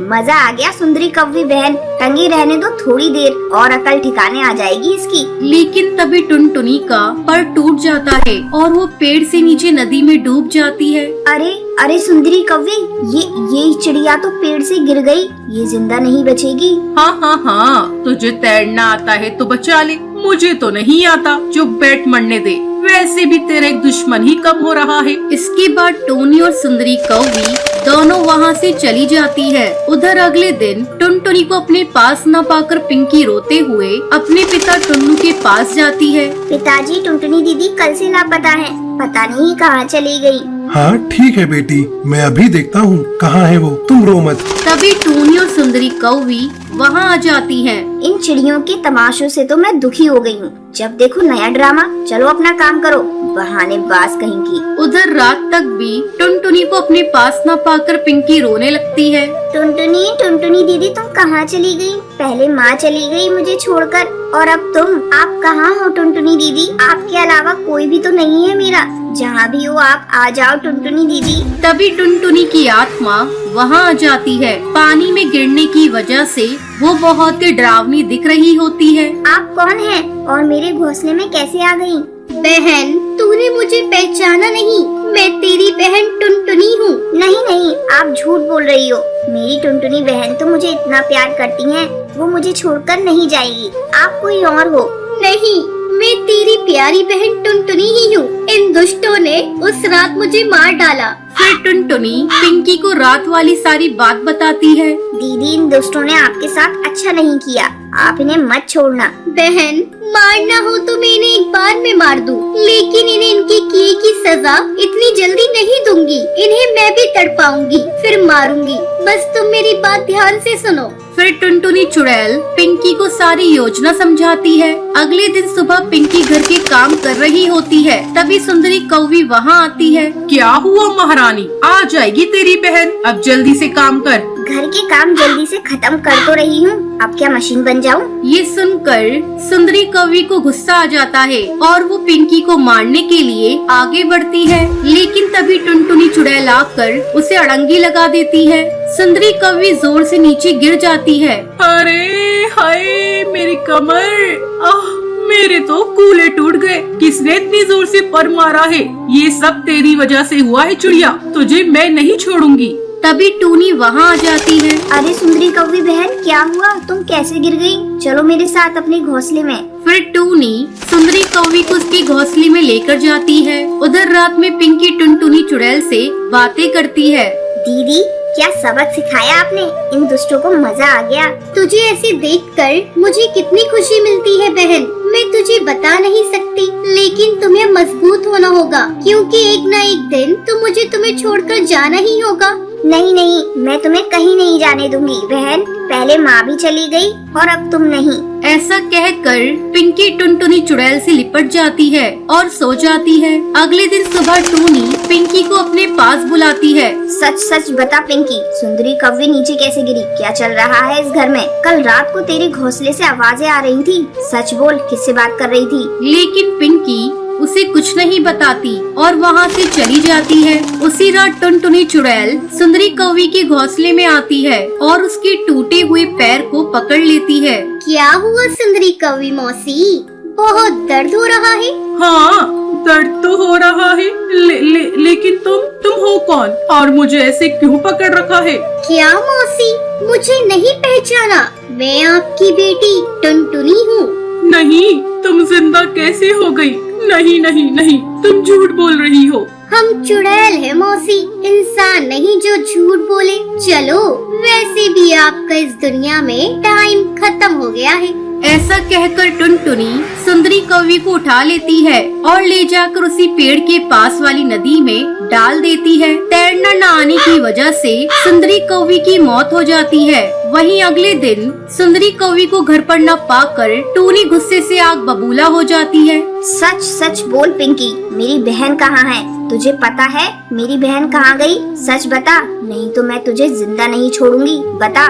मजा आ गया सुंदरी कौवी बहन, टंगी रहने दो थोड़ी देर और अकल ठिकाने आ जाएगी इसकी। लेकिन तभी टुनटुनी का पर टूट जाता है और वो पेड़ से नीचे नदी में डूब जाती है। अरे अरे सुंदरी कौवी, ये चिड़िया तो पेड़ से गिर गई, ये जिंदा नहीं बचेगी। हाँ, तुझे तैरना आता है तो बचा ले, मुझे तो नहीं आता, जो बैठ मरने दे। वैसे भी तेरा एक दुश्मन ही कम हो रहा है। इसके बाद टोनी और सुंदरी कौवी दोनों वहाँ से चली जाती है। उधर अगले दिन टुनटुनी को अपने पास न पाकर पिंकी रोते हुए अपने पिता टुन्नू के पास जाती है। पिताजी, टुनटुनी दीदी कल से लापता है, पता नहीं कहाँ चली गई। हाँ ठीक है बेटी, मैं अभी देखता हूँ कहाँ है वो, तुम रो मत। तभी टोनी और सुंदरी कौवी वहाँ आ जाती हैं। इन चिड़ियों के तमाशों से तो मैं दुखी हो गई हूँ। जब देखो नया ड्रामा, चलो अपना काम करो, बहानेबाज कहीं की। उधर रात तक भी टुनटुनी को अपने पास न पाकर पिंकी रोने लगती है। टुनटुनी दीदी तुम कहाँ चली गई? पहले माँ चली गई मुझे छोड़कर, और अब तुम। आप कहाँ हो टुनटुनी दीदी? आपके अलावा कोई भी तो नहीं है मेरा। जहाँ भी हो आप आ जाओ टुनटुनी दीदी। तभी टुनटुनी की आत्मा वहाँ आ जाती है। पानी में गिरने की वजह से वो बहुत ही डरावनी दिख रही होती है। आप कौन हैं और मेरे घोंसले में कैसे आ गई? बहन, तूने मुझे पहचाना नहीं, मैं तेरी बहन टुनटुनी हूँ। नहीं, आप झूठ बोल रही हो। मेरी टुनटुनी बहन तो मुझे इतना प्यार करती है, वो मुझे छोड़कर नहीं जाएगी। आप कोई और हो। नहीं, मैं तेरी प्यारी बहन टुनटुनी ही हूँ। इन दुष्टों ने उस रात मुझे मार डाला। फिर टुनटुनी पिंकी को रात वाली सारी बात बताती है। दीदी, इन दुष्टों ने आपके साथ अच्छा नहीं किया, आप इन्हें मत छोड़ना। बहन, मारना हो तो मैं इन्हें एक बार में मार दूं, लेकिन इन्हें इनकी किए की सजा इतनी जल्दी नहीं दूंगी। इन्हें मैं भी तड़पाऊंगी, फिर मारूंगी। बस तुम मेरी बात ध्यान से सुनो। फिर टुनटुनी चुड़ैल पिंकी को सारी योजना समझाती है। अगले दिन सुबह पिंकी घर के काम कर रही होती है, तभी सुंदरी कौवी वहाँ आती है। क्या हुआ महारानी, आ जाएगी तेरी बहन, अब जल्दी से काम कर। घर के काम जल्दी से खत्म कर तो रही हूँ, अब क्या मशीन बन जाऊँ? ये सुनकर सुंदरी कौवी को गुस्सा आ जाता है और वो पिंकी को मारने के लिए आगे बढ़ती है, लेकिन तभी टुनटुनी चुड़ैल आकर उसे अड़ंगी लगा देती है। सुंदरी कौवी जोर से नीचे गिर जाती है। अरे हाय मेरी कमर, मेरे तो कूले टूट गए। किसने इतनी जोर से पर मारा है? ये सब तेरी वजह से हुआ है चिड़िया, तुझे मैं नहीं छोड़ूंगी। तभी टूनी वहाँ आ जाती है। अरे सुंदरी कौवी बहन, क्या हुआ? तुम कैसे गिर गई? चलो मेरे साथ अपने घोंसले में। फिर टूनी सुंदरी कौवी को उसके घोंसले में लेकर जाती है। उधर रात में पिंकी टुनटुनी चुड़ैल से बातें करती है। दीदी, क्या सबक सिखाया आपने? इन दुष्टों को मजा आ गया। तुझे ऐसे देखकर मुझे कितनी खुशी मिलती है बहन, मैं तुझे बता नहीं सकती। लेकिन तुम्हें मजबूत होना होगा, क्योंकि एक न एक दिन तुम्हें छोड़कर जाना ही होगा। नहीं, मैं तुम्हें कहीं नहीं जाने दूंगी बहन। पहले माँ भी चली गई और अब तुम नहीं। ऐसा कहकर पिंकी टुनटुनी चुड़ैल से लिपट जाती है और सो जाती है। अगले दिन सुबह टूनी पिंकी को अपने पास बुलाती है। सच बता पिंकी, सुंदरी कौवी नीचे कैसे गिरी? क्या चल रहा है इस घर में? कल रात को तेरे घोंसले से आवाजें आ रही थी, सच बोल, किससे बात कर रही थी? लेकिन पिंकी उसे कुछ नहीं बताती और वहाँ से चली जाती है। उसी रात टुनटुनी चुड़ैल सुंदरी कौवी के घोंसले में आती है और उसके टूटे हुए पैर को पकड़ लेती है। क्या हुआ सुंदरी कौवी मौसी? बहुत दर्द हो रहा है? हाँ, दर्द तो हो रहा है, लेकिन तुम हो कौन और मुझे ऐसे क्यों पकड़ रखा है? क्या मौसी, मुझे नहीं पहचाना? मैं आपकी बेटी टुनटुनी हूँ। नहीं, तुम जिंदा कैसे हो गई? नहीं, तुम झूठ बोल रही हो। हम चुड़ैल है मौसी, इंसान नहीं जो झूठ बोले। चलो, वैसे भी आपका इस दुनिया में टाइम खत्म हो गया है। ऐसा कहकर टुनटुनी सुंदरी कौवी को उठा लेती है और ले जाकर उसी पेड़ के पास वाली नदी में डाल देती है। तैरना न आने की वजह से सुंदरी कौवी की मौत हो जाती है। वहीं अगले दिन सुंदरी कौवी को घर पर न पाकर टूनी गुस्से से आग बबूला हो जाती है। सच बोल पिंकी, मेरी बहन कहाँ है? तुझे पता है मेरी बहन कहाँ गई? सच बता, नहीं तो मैं तुझे जिंदा नहीं छोड़ूंगी, बता।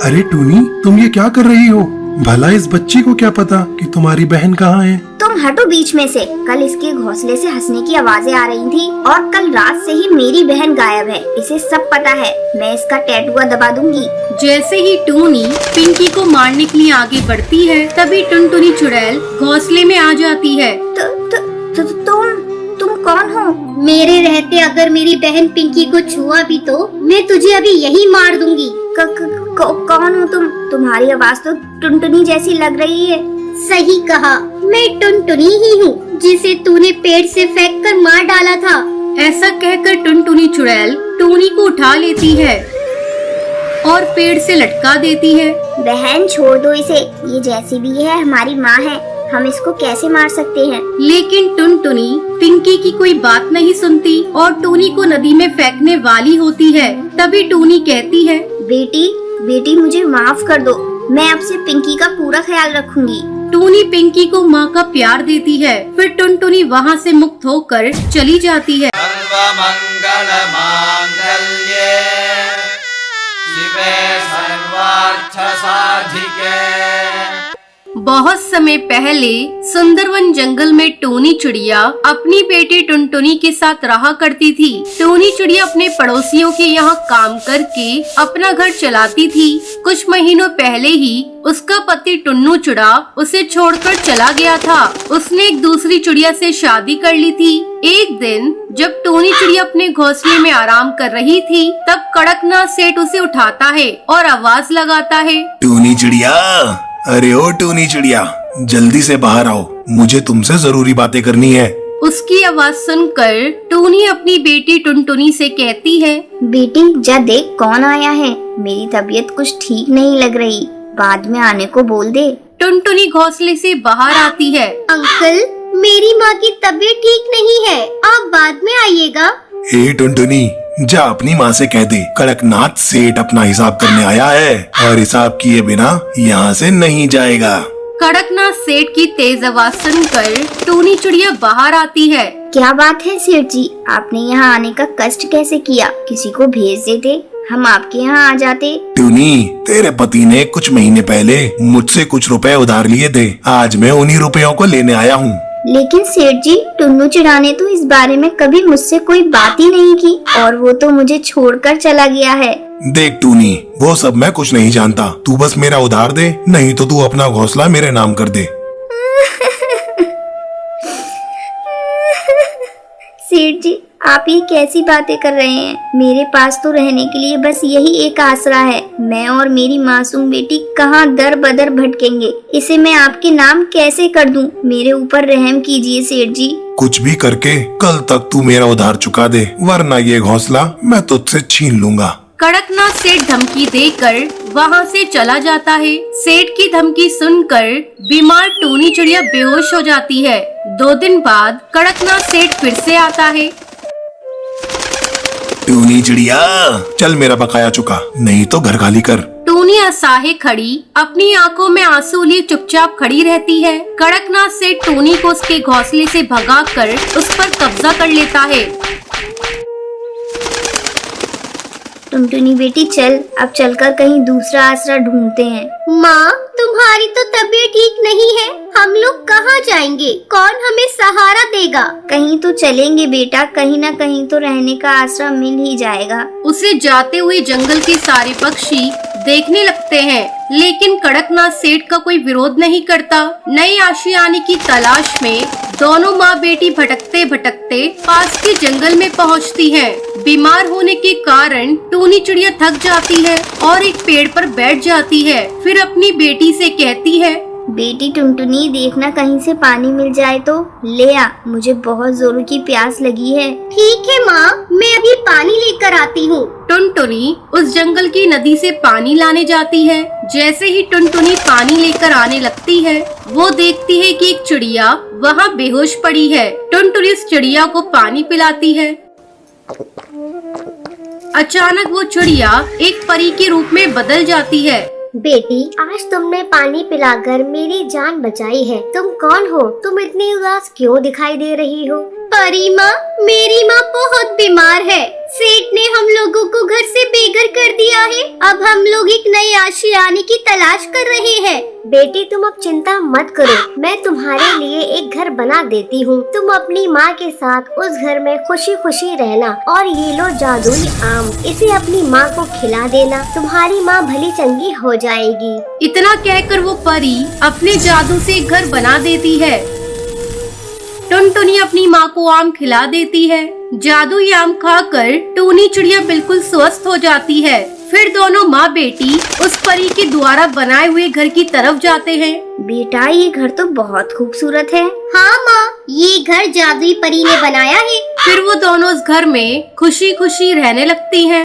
अरे टूनी, तुम ये क्या कर रही हो? भला इस बच्ची को क्या पता कि तुम्हारी बहन कहाँ है। तुम हटो बीच में से। कल इसके घोंसले से हंसने की आवाजें आ रही थी और कल रात से ही मेरी बहन गायब है। इसे सब पता है। मैं इसका टैटुआ दबा दूंगी। जैसे ही टूनी पिंकी को मारने के लिए आगे बढ़ती है, तभी टुनटुनी चुड़ैल घोंसले में आ जाती है। तुम कौन हो? मेरे रहते अगर मेरी बहन पिंकी को छुआ भी तो मैं तुझे अभी यही मार दूंगी। कौन हो तुम? तुम्हारी आवाज तो टुनटुनी जैसी लग रही है। सही कहा, मैं टुनटुनी ही हूँ जिसे तूने पेड़ से फेंक कर मार डाला था। ऐसा कहकर टुनटुनी चुड़ैल टूनी को उठा लेती है और पेड़ से लटका देती है। बहन छोड़ दो इसे, ये जैसी भी है हमारी माँ है, हम इसको कैसे मार सकते हैं? लेकिन टुनटुनी पिंकी की कोई बात नहीं सुनती और टूनी को नदी में फेंकने वाली होती है। तभी टूनी कहती है, बेटी मुझे माफ कर दो, मैं अब से पिंकी का पूरा ख्याल रखूंगी। टूनी पिंकी को माँ का प्यार देती है। फिर टुनटुनी वहाँ से मुक्त होकर चली जाती है। सर्वमंगल मांगल्ये शिवे सर्वार्थ साधिके। बहुत समय पहले सुंदरवन जंगल में टूनी चिड़िया अपनी बेटी टुनटुनी के साथ रहा करती थी। टूनी चिड़िया अपने पड़ोसियों के यहाँ काम करके अपना घर चलाती थी। कुछ महीनों पहले ही उसका पति टुन्नू चिड़ा उसे छोड़कर चला गया था। उसने एक दूसरी चिड़िया से शादी कर ली थी। एक दिन जब टूनी चिड़िया अपने घोंसले में आराम कर रही थी, तब कड़कनाथ सेठ उसे उठाता है और आवाज लगाता है, टूनी चिड़िया, अरे ओ टूनी चिड़िया, जल्दी से बाहर आओ, मुझे तुमसे जरूरी बातें करनी है। उसकी आवाज सुनकर टूनी अपनी बेटी टुनटुनी से कहती है, बेटी जा देख कौन आया है, मेरी तबीयत कुछ ठीक नहीं लग रही, बाद में आने को बोल दे। टुनटुनी घोंसले से बाहर आती है। अंकल, मेरी माँ की तबीयत ठीक नहीं है, आप बाद में आइएगा। ए टुनटुनी, जा अपनी माँ से कह दे कड़कनाथ सेठ अपना हिसाब करने आया है और हिसाब किए बिना यहाँ से नहीं जाएगा। कड़कनाथ सेठ की तेज आवाज सुनकर टूनी चिड़िया बाहर आती है। क्या बात है सेठ जी, आपने यहाँ आने का कष्ट कैसे किया? किसी को भेज देते, हम आपके यहाँ आ जाते। टूनी, तेरे पति ने कुछ महीने पहले मुझसे कुछ रुपए उधार लिए थे, आज मैं उन्हीं रुपयों को लेने आया हूँ। लेकिन सेठ जी, टुन्नू चिड़ा ने तो इस बारे में कभी मुझसे कोई बात ही नहीं की और वो तो मुझे छोड़कर चला गया है। देख टूनी, वो सब मैं कुछ नहीं जानता, तू बस मेरा उधार दे, नहीं तो तू अपना घोंसला मेरे नाम कर दे। सेठ जी, आप ये कैसी बातें कर रहे हैं? मेरे पास तो रहने के लिए बस यही एक आसरा है। मैं और मेरी मासूम बेटी कहाँ दर बदर भटकेंगे। इसे मैं आपके नाम कैसे कर दूं? मेरे ऊपर रहम कीजिए सेठ जी। कुछ भी करके कल तक तू मेरा उधार चुका दे, वरना ये घोंसला मैं तुझसे छीन लूंगा। कड़कनाथ सेठ धमकी देकर वहाँ से चला जाता है। सेठ की धमकी सुनकर बीमार टूनी चिड़िया बेहोश हो जाती है। 2 दिन बाद कड़कनाथ सेठ फिर से आता है। टूनी चिड़िया, चल मेरा बकाया चुका, नहीं तो घर खाली कर। टूनी असहाय खड़ी अपनी आंखों में आंसू लिए चुपचाप खड़ी रहती है। कड़कनाथ सेठ टूनी को उसके घोंसले से भगाकर उस पर कब्जा कर लेता है। टुनटुनी बेटी चल, अब चलकर कहीं दूसरा आसरा ढूंढते हैं। माँ, तुम्हारी तो तबीयत ठीक नहीं है, हम लोग कहाँ जाएंगे? कौन हमें सहारा देगा? कहीं तो चलेंगे बेटा, कहीं न कहीं तो रहने का आसरा मिल ही जाएगा। उसे जाते हुए जंगल के सारे पक्षी देखने लगते हैं, लेकिन कड़कनाथ सेठ का कोई विरोध नहीं करता। नई आशियाने की तलाश में दोनों माँ बेटी भटकते भटकते पास के जंगल में पहुँचती हैं। बीमार होने के कारण टूनी चिड़िया थक जाती है और एक पेड़ पर बैठ जाती है। फिर अपनी बेटी से कहती है, बेटी टुनटुनी, देखना कहीं से पानी मिल जाए तो ले आ, मुझे बहुत जोरों की प्यास लगी है। ठीक है माँ, मैं अभी पानी लेकर आती हूँ। टुनटुनी उस जंगल की नदी से पानी लाने जाती है। जैसे ही टुनटुनी पानी लेकर आने लगती है, वो देखती है कि एक चिड़िया वहाँ बेहोश पड़ी है। टुनटुनी उस चिड़िया को पानी पिलाती है। अचानक वो चिड़िया एक परी के रूप में बदल जाती है। बेटी, आज तुमने पानी पिलाकर मेरी जान बचाई है। तुम कौन हो? तुम इतनी उदास क्यों दिखाई दे रही हो? परी माँ, मेरी माँ बहुत बीमार है। सेठ ने हम लोगों को घर से बेघर कर दिया है। अब हम लोग एक नए आशियाने की तलाश कर रहे हैं। बेटी तुम अब चिंता मत करो, मैं तुम्हारे लिए एक घर बना देती हूँ। तुम अपनी माँ के साथ उस घर में खुशी खुशी रहना। और ये लो जादुई आम, इसे अपनी माँ को खिला देना, तुम्हारी माँ भली चंगी हो जाएगी। इतना कहकर वो परी अपने जादू से एक घर बना देती है। टुनटुनी अपनी माँ को आम खिला देती है। जादुई आम खाकर टूनी चिड़िया बिल्कुल स्वस्थ हो जाती है। फिर दोनों माँ बेटी उस परी के द्वारा बनाए हुए घर की तरफ जाते हैं। बेटा ये घर तो बहुत खूबसूरत है। हाँ माँ, ये घर जादुई परी ने बनाया है। फिर वो दोनों उस घर में खुशी खुशी रहने लगती हैं।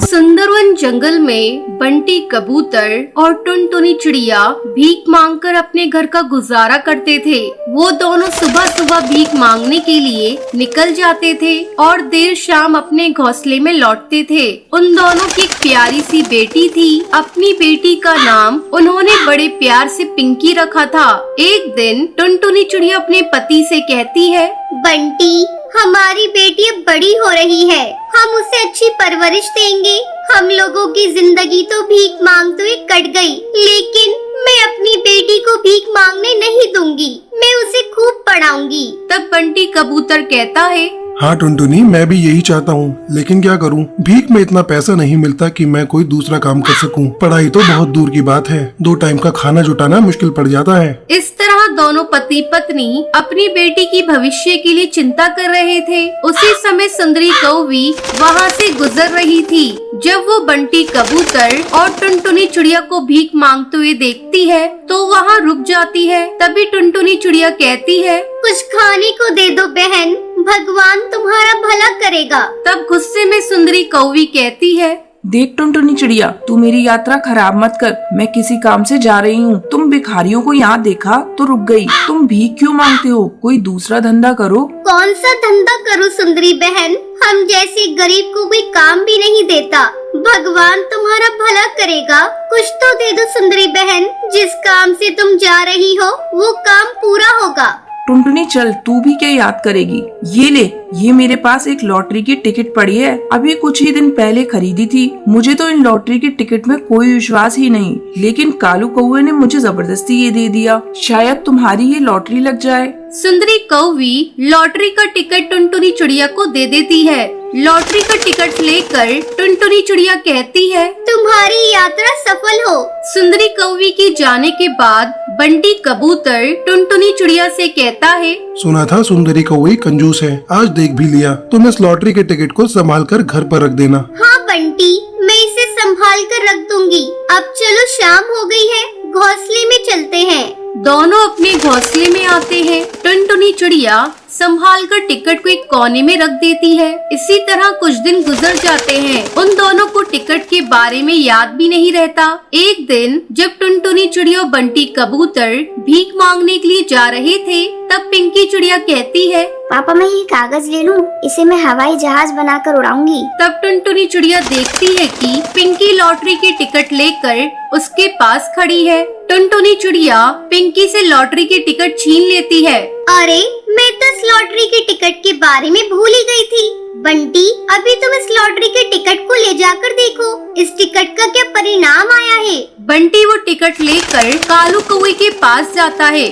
सुंदरवन जंगल में बंटी कबूतर और टुनटुनी चिड़िया भीख मांगकर अपने घर का गुजारा करते थे। वो दोनों सुबह सुबह भीख मांगने के लिए निकल जाते थे और देर शाम अपने घोंसले में लौटते थे। उन दोनों की एक प्यारी सी बेटी थी। अपनी बेटी का नाम उन्होंने बड़े प्यार से पिंकी रखा था। एक दिन टुनटुनी चिड़िया अपने पति से कहती है, बंटी हमारी बेटी अब बड़ी हो रही है, हम उसे अच्छी परवरिश देंगे। हम लोगों की जिंदगी तो भीख मांगते हुए कट गई, लेकिन मैं अपनी बेटी को भीख मांगने नहीं दूंगी, मैं उसे खूब पढ़ाऊंगी। तब बंटी कबूतर कहता है, हाँ टुनटुनी, मैं भी यही चाहता हूँ, लेकिन क्या करूँ, भीख में इतना पैसा नहीं मिलता कि मैं कोई दूसरा काम कर सकूँ। पढ़ाई तो बहुत दूर की बात है, 2 टाइम का खाना जुटाना मुश्किल पड़ जाता है। इस तरह दोनों पति पत्नी अपनी बेटी की भविष्य के लिए चिंता कर रहे थे। उसी समय सुंदरी कौवी वहाँ से गुजर रही थी। जब वो बंटी कबूतर और टुनटुनी चिड़िया को भीख मांगते हुए देखती है तो वहाँ रुक जाती है। तभी टुनटुनी चिड़िया कहती है, कुछ खाने को दे दो बहन, भगवान तुम्हारा भला करेगा। तब गुस्से में सुंदरी कौवी कहती है, देख टुनटुनी चिड़िया, तू मेरी यात्रा खराब मत कर, मैं किसी काम से जा रही हूँ। तुम भिखारियों को यहाँ देखा तो रुक गई। तुम भीख क्यों मांगते हो? कोई दूसरा धंधा करो। कौन सा धंधा करूँ सुंदरी बहन? हम जैसे गरीब को कोई काम भी नहीं देता। भगवान तुम्हारा भला करेगा, कुछ तो दे दो सुंदरी बहन। जिस काम से तुम जा रही हो वो काम पूरा होगा। टुनटुनी चल, तू भी क्या याद करेगी। ये ले, ये मेरे पास एक लॉटरी की टिकट पड़ी है, अभी कुछ ही दिन पहले खरीदी थी। मुझे तो इन लॉटरी की टिकट में कोई विश्वास ही नहीं, लेकिन कालू कौवे ने मुझे जबरदस्ती ये दे दिया। शायद तुम्हारी ये लॉटरी लग जाए। सुंदरी कौवी लॉटरी का टिकट टुनटुनी चिड़िया को दे देती है। लॉटरी का टिकट लेकर टुनटुनी चिड़िया कहती है, तुम्हारी यात्रा सफल हो। सुंदरी कौवी के जाने के बाद बंटी कबूतर टुनटुनी चिड़िया से कहता है, सुना था सुंदरी कौवी कंजूस है, आज देख भी लिया। तुम इस लॉटरी के टिकट को संभाल कर घर पर रख देना। हाँ बंटी, मैं इसे संभाल कर रख दूंगी। अब चलो शाम हो गई है, घोंसले में चलते हैं। दोनों अपने घोंसले में आते हैं। टुनटुनी चिड़िया संभाल कर टिकट को एक कोने में रख देती है। इसी तरह कुछ दिन गुजर जाते हैं। उन दोनों को टिकट के बारे में याद भी नहीं रहता। एक दिन जब टुनटुनी चिड़िया और बंटी कबूतर भीख मांगने के लिए जा रहे थे, तब पिंकी चिड़िया कहती है, पापा मैं ये कागज ले लूं, इसे मैं हवाई जहाज बनाकर उड़ाऊंगी। तब टुनटुनी चिड़िया देखती है कि पिंकी लॉटरी की टिकट लेकर उसके पास खड़ी है। टुनटुनी चिड़िया पिंकी से लॉटरी की टिकट छीन लेती है। अरे मैं तो इस लॉटरी के टिकट के बारे में भूल ही गई थी। बंटी, अभी तुम इस लॉटरी के टिकट को ले जाकर देखो, इस टिकट का क्या परिणाम आया है। बंटी वो टिकट लेकर कालू कौवे के पास जाता है।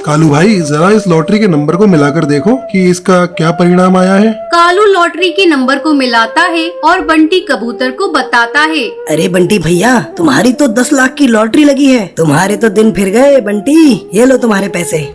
कालू भाई, जरा इस लॉटरी के नंबर को मिलाकर देखो कि इसका क्या परिणाम आया है। कालू लॉटरी के नंबर को मिलाता है और बंटी कबूतर को बताता है। अरे बंटी भैया, तुम्हारी तो 10 लाख की लॉटरी लगी है। तुम्हारे तो दिन फिर गए बंटी, ये लो तुम्हारे पैसे।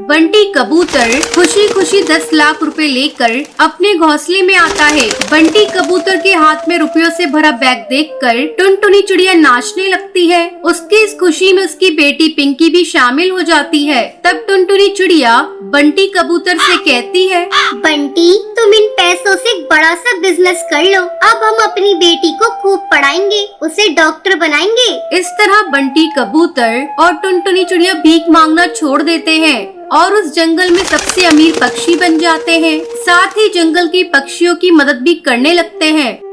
बंटी कबूतर खुशी खुशी 10 लाख रुपए लेकर अपने घोंसले में आता है। बंटी कबूतर के हाथ में रुपयों से भरा बैग देखकर टुनटुनी चिड़िया नाचने लगती है। उसकी इस खुशी में उसकी बेटी पिंकी भी शामिल हो जाती है। तब टुनटुनी चिड़िया बंटी कबूतर से कहती है, बंटी तुम इन पैसों से एक बड़ा सा बिजनेस कर लो। अब हम अपनी बेटी को खूब पढ़ाएंगे, उसे डॉक्टर बनाएंगे। इस तरह बंटी कबूतर और टुनटुनी चिड़िया भीख मांगना छोड़ देते हैं और उस जंगल में सबसे अमीर पक्षी बन जाते हैं। साथ ही जंगल के पक्षियों की मदद भी करने लगते हैं।